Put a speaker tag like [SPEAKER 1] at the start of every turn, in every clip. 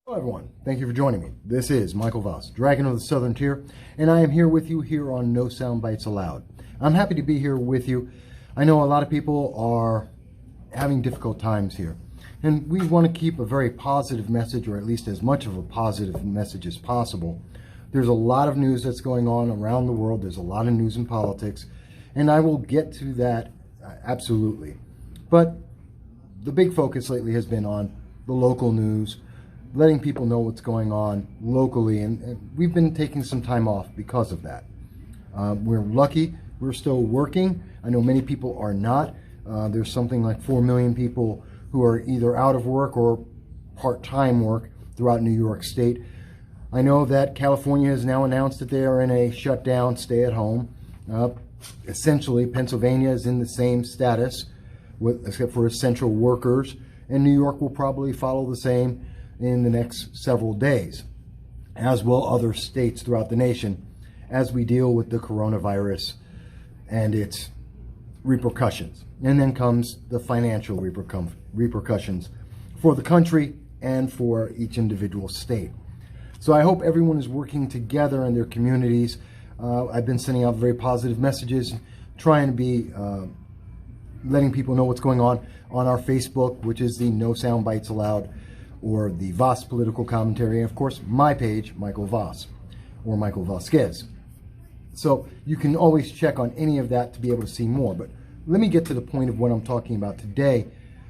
[SPEAKER 1] Hello everyone, thank you for joining me. This is Michael Voss, Dragon of the Southern Tier, and I am here with you here on No Soundbites Allowed. I'm happy to be here with you. I know a lot of people are having difficult times here, and we want to keep a very positive message, or at least as much of a positive message as possible. There's a lot of news that's going on around the world. There's a lot of news in politics, and I will get to that absolutely. But the big focus lately has been on the local news, letting people know what's going on locally, and we've been taking some time off because of that. We're lucky we're still working. I know many people are not. There's something like 4 million people who are either out of work or part-time work throughout New York State. I know that California has now announced that they are in a shutdown, stay-at-home. Essentially, Pennsylvania is in the same status, except for essential workers, and New York will probably follow the same in the next several days, as will other states throughout the nation, as we deal with the coronavirus and its repercussions. And then comes the financial repercussions for the country and for each individual state. So I hope everyone is working together in their communities. I've been sending out very positive messages, trying to be letting people know what's going on our Facebook, which is the No Soundbites Allowed, or the Voss Political Commentary, and of course my page, Michael Voss, or Michael Vasquez. So you can always check on any of that to be able to see more. But let me get to the point of what I'm talking about today.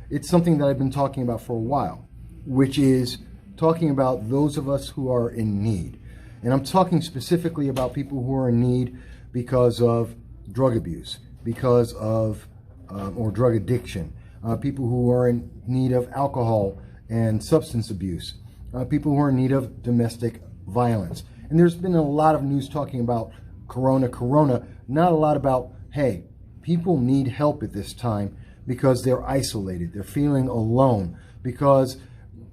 [SPEAKER 1] It's something that I've been talking about for a while, which is talking about those of us who are in need. And I'm talking specifically about people who are in need because of drug abuse, because of, or drug addiction, people who are in need of alcohol and substance abuse, people who are in need of domestic violence. And there's been a lot of news talking about corona, not a lot about, hey, people need help at this time because they're isolated, they're feeling alone, because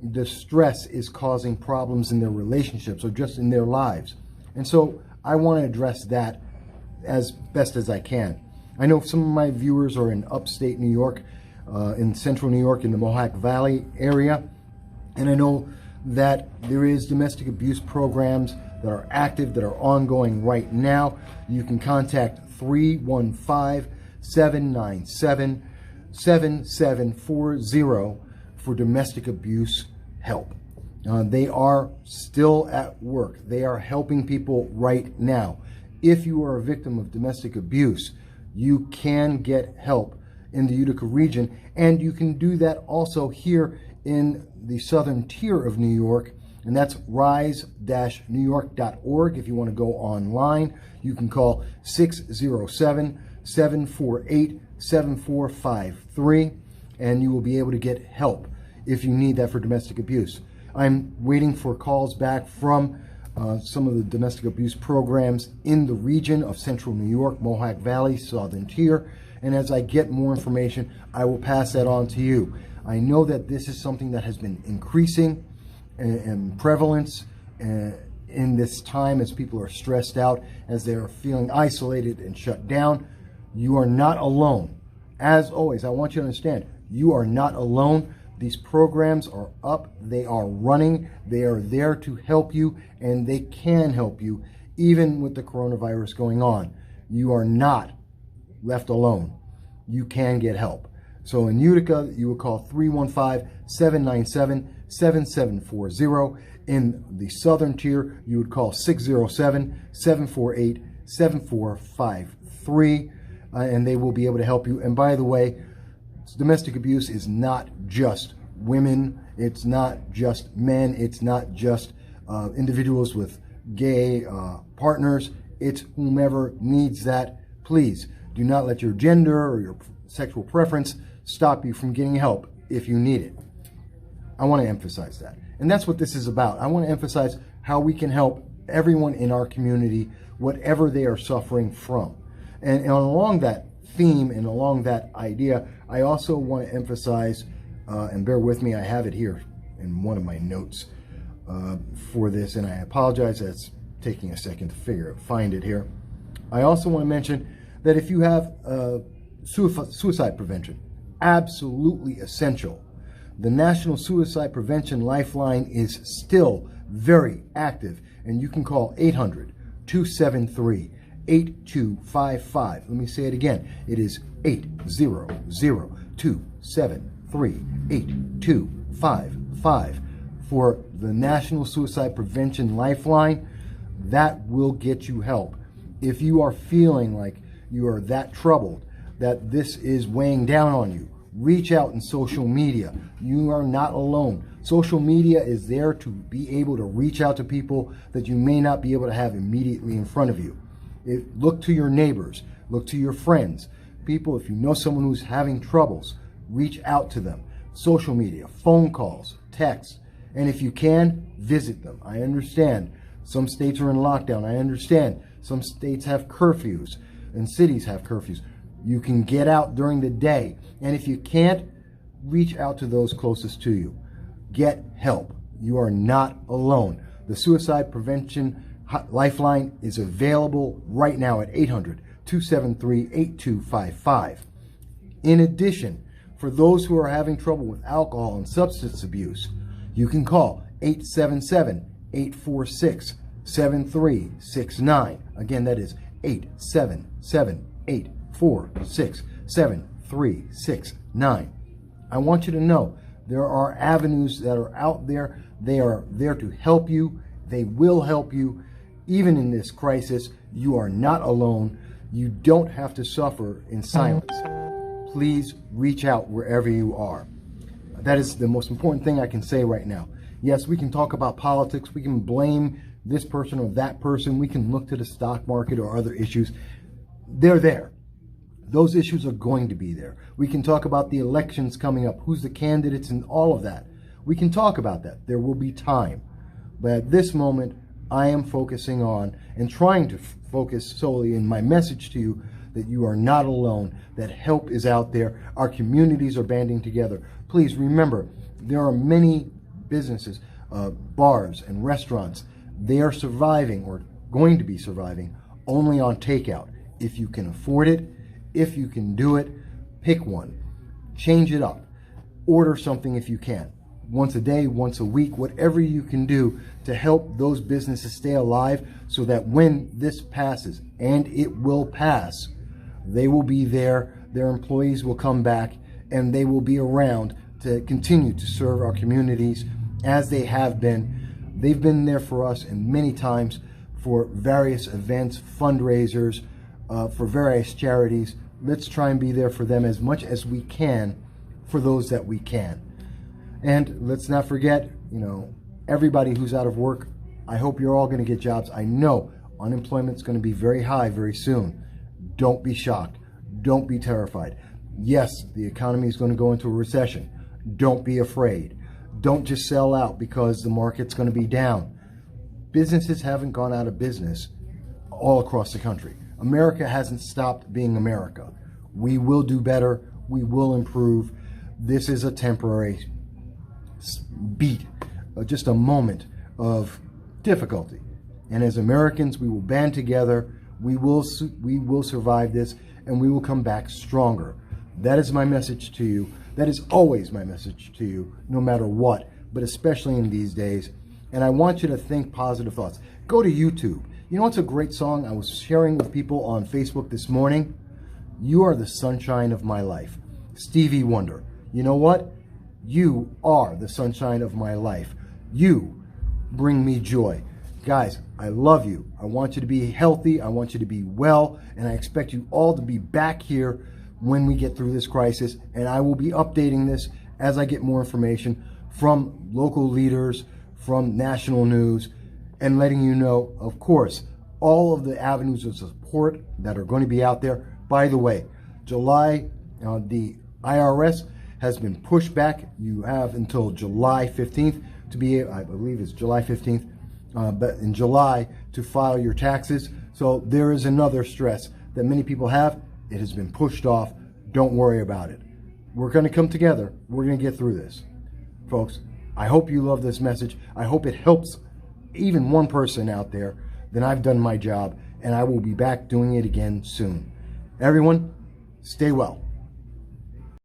[SPEAKER 1] the stress is causing problems in their relationships or just in their lives. And so I want to address that as best as I can. I know some of my viewers are in upstate New York, in central New York, in the Mohawk Valley area, and I know that there is domestic abuse programs that are active, that are ongoing right now. You can contact 315-797-7740 for domestic abuse help. They are still at work. They are helping people right now. If you are a victim of domestic abuse, you can get help in the Utica region, and you can do that also here in the southern tier of New York, and that's rise-newyork.org. If you want to go online, you can call 607-748-7453, and you will be able to get help if you need that for domestic abuse. I'm waiting for calls back from some of the domestic abuse programs in the region of central New York, Mohawk Valley, southern tier. And as I get more information, I will pass that on to you. I know that this is something that has been increasing in prevalence in this time as people are stressed out, as they are feeling isolated and shut down. You are not alone. As always, I want you to understand, you are not alone. These programs are up, they are running, they are there to help you, and they can help you even with the coronavirus going on. You are not left alone. You can get help. So in Utica, you would call 315-797-7740. In the southern tier, you would call 607-748-7453, and they will be able to help you. And by the way, domestic abuse is not just women, it's not just men, it's not just individuals with gay partners, it's whomever needs that. Please do not let your gender or your sexual preference stop you from getting help if you need it. I want to emphasize that. And that's what this is about. I want to emphasize how we can help everyone in our community, whatever they are suffering from. And along that theme and along that idea, I also want to emphasize, and bear with me, I have it here in one of my notes for this, and I apologize, that's taking a second to find it here. I also want to mention that if you have suicide prevention, absolutely essential. The National Suicide Prevention Lifeline is still very active, and you can call 800-273-8255. Let me say it again. It is 800-273-8255 for the National Suicide Prevention Lifeline. That will get you help. If you are feeling like you are that troubled, that this is weighing down on you, reach out in social media. You are not alone. Social media is there to be able to reach out to people that you may not be able to have immediately in front of you. Look to your neighbors, look to your friends, people. If you know someone who's having troubles, reach out to them. Social media, phone calls, texts, and if you can, visit them. I understand some states are in lockdown. I understand some states have curfews and cities have curfews. You can get out during the day. And if you can't, reach out to those closest to you. Get help. You are not alone. The Suicide Prevention Lifeline is available right now at 800-273-8255. In addition, for those who are having trouble with alcohol and substance abuse, you can call 877-846-7369. Again, that is 877-846-7369. I want you to know there are avenues that are out there. They are there to help you. They will help you. Even in this crisis, you are not alone. You don't have to suffer in silence. Please reach out wherever you are. That is the most important thing I can say right now. Yes, we can talk about politics. We can blame this person or that person. We can look to the stock market or other issues. They're there. Those issues are going to be there. We can talk about the elections coming up, who's the candidates and all of that. We can talk about that. There will be time. But at this moment, I am focusing on and trying to focus solely in my message to you that you are not alone, that help is out there. Our communities are banding together. Please remember, there are many businesses, bars and restaurants. They are surviving or going to be surviving only on takeout. If you can afford it, if you can do it, pick one. Change it up. Order something if you can. Once a day, once a week, whatever you can do to help those businesses stay alive so that when this passes, and it will pass, they will be there, their employees will come back, and they will be around to continue to serve our communities as they have been. They've been there for us and many times for various events, fundraisers, for various charities. Let's try and be there for them as much as we can for those that we can. And let's not forget, everybody who's out of work, I hope you're all going to get jobs. I know unemployment's going to be very high very soon. Don't be shocked. Don't be terrified. Yes, the economy is going to go into a recession. Don't be afraid. Don't just sell out because the market's going to be down. Businesses haven't gone out of business all across the country. America hasn't stopped being America. We will do better. We will improve. This is a temporary beat, just a moment of difficulty. And as Americans, we will band together. We will survive this, and we will come back stronger. That is my message to you. That is always my message to you, no matter what, but especially in these days. And I want you to think positive thoughts. Go to YouTube. You know what's a great song I was sharing with people on Facebook this morning? You Are the Sunshine of My Life. Stevie Wonder. You know what? You are the sunshine of my life. You bring me joy. Guys, I love you. I want you to be healthy. I want you to be well. And I expect you all to be back here when we get through this crisis. And I will be updating this as I get more information from local leaders, from national news, and letting you know, of course, all of the avenues of support that are going to be out there. By the way, July, the IRS has been pushed back. You have until July 15th to be, I believe it's July 15th, but in July to file your taxes. So there is another stress that many people have. It has been pushed off. Don't worry about it. We're going to come together. We're going to get through this. Folks, I hope you love this message. I hope it helps even one person out there. Then I've done my job, and I will be back doing it again soon. Everyone, stay well.